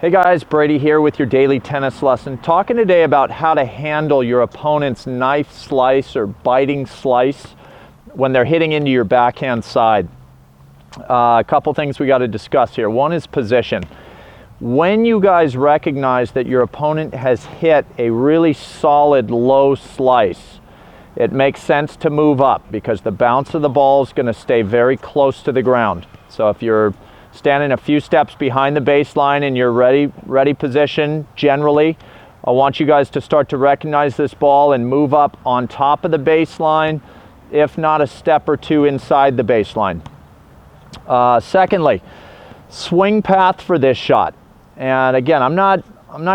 Hey guys, Brady here with your daily tennis lesson. Talking today about how to handle your opponent's knife slice or biting slice when they're hitting into your backhand side. A couple things we got to discuss here. One is position. When you guys recognize that your opponent has hit a really solid low slice, it makes sense to move up because the bounce of the ball is going to stay very close to the ground. So if you're standing a few steps behind the baseline in your ready position, generally, I want you guys to start to recognize this ball and move up on top of the baseline, if not a step or two inside the baseline. Secondly, swing path for this shot. And again, I'm not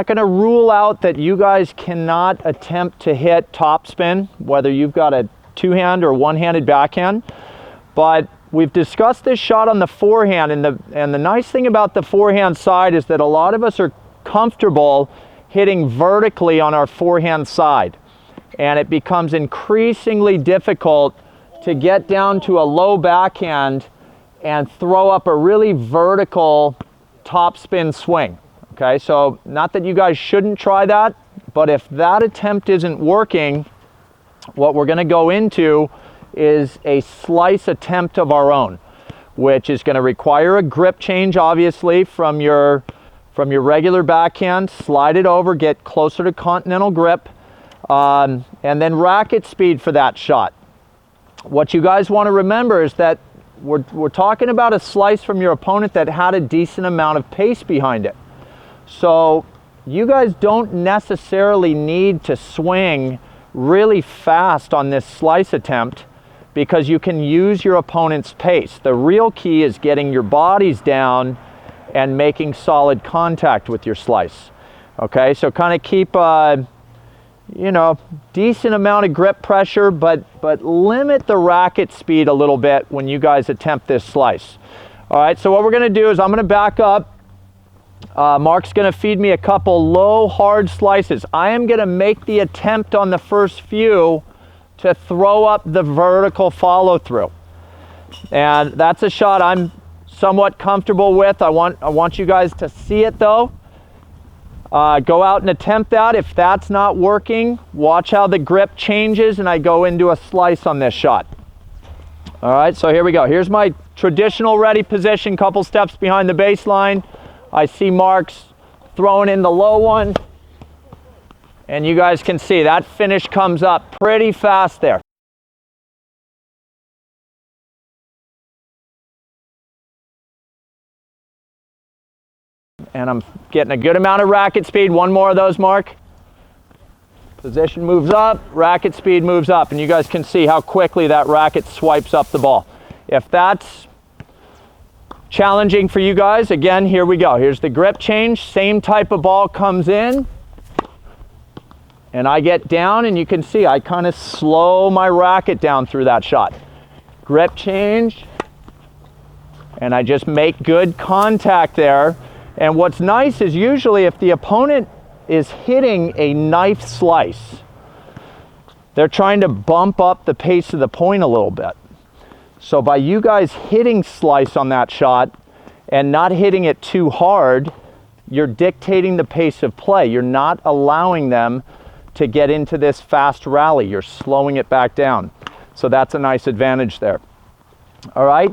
going to rule out that you guys cannot attempt to hit topspin, whether you've got a two-hand or one-handed backhand, but we've discussed this shot on the forehand, and the nice thing about the forehand side is that a lot of us are comfortable hitting vertically on our forehand side, and it becomes increasingly difficult to get down to a low backhand and throw up a really vertical topspin swing. Okay, so not that you guys shouldn't try that, but if that attempt isn't working, what we're going to go into is a slice attempt of our own, which is going to require a grip change, obviously, from your regular backhand. Slide it over, get closer to continental grip, and then racket speed for that shot. What you guys want to remember is that we're talking about a slice from your opponent that had a decent amount of pace behind it. So you guys don't necessarily need to swing really fast on this slice attempt, because you can use your opponent's pace. The real key is getting your bodies down and making solid contact with your slice. Okay, so kind of keep decent amount of grip pressure, but limit the racket speed a little bit when you guys attempt this slice. All right, so what we're gonna do is I'm gonna back up. Mark's gonna feed me a couple low, hard slices. I am gonna make the attempt on the first few to throw up the vertical follow through. And that's a shot I'm somewhat comfortable with. I want you guys to see it though. Go out and attempt that. If that's not working, watch how the grip changes and I go into a slice on this shot. All right, so here we go. Here's my traditional ready position, couple steps behind the baseline. I see Mark's throwing in the low one. And you guys can see that finish comes up pretty fast there. And I'm getting a good amount of racket speed. One more of those, Mark. Position moves up, racket speed moves up, and you guys can see how quickly that racket swipes up the ball. If that's challenging for you guys, again, here we go. Here's the grip change. Same type of ball comes in. And I get down, and you can see I kind of slow my racket down through that shot. Grip change, and I just make good contact there. And what's nice is usually if the opponent is hitting a knife slice, they're trying to bump up the pace of the point a little bit. So by you guys hitting slice on that shot and not hitting it too hard, you're dictating the pace of play. You're not allowing them to get into this fast rally. You're slowing it back down. So that's a nice advantage there. All right,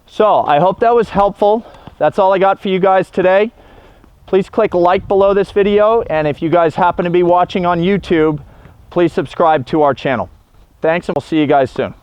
so I hope that was helpful. That's all I got for you guys today. Please click like below this video, and if you guys happen to be watching on YouTube, please subscribe to our channel. Thanks, and we'll see you guys soon.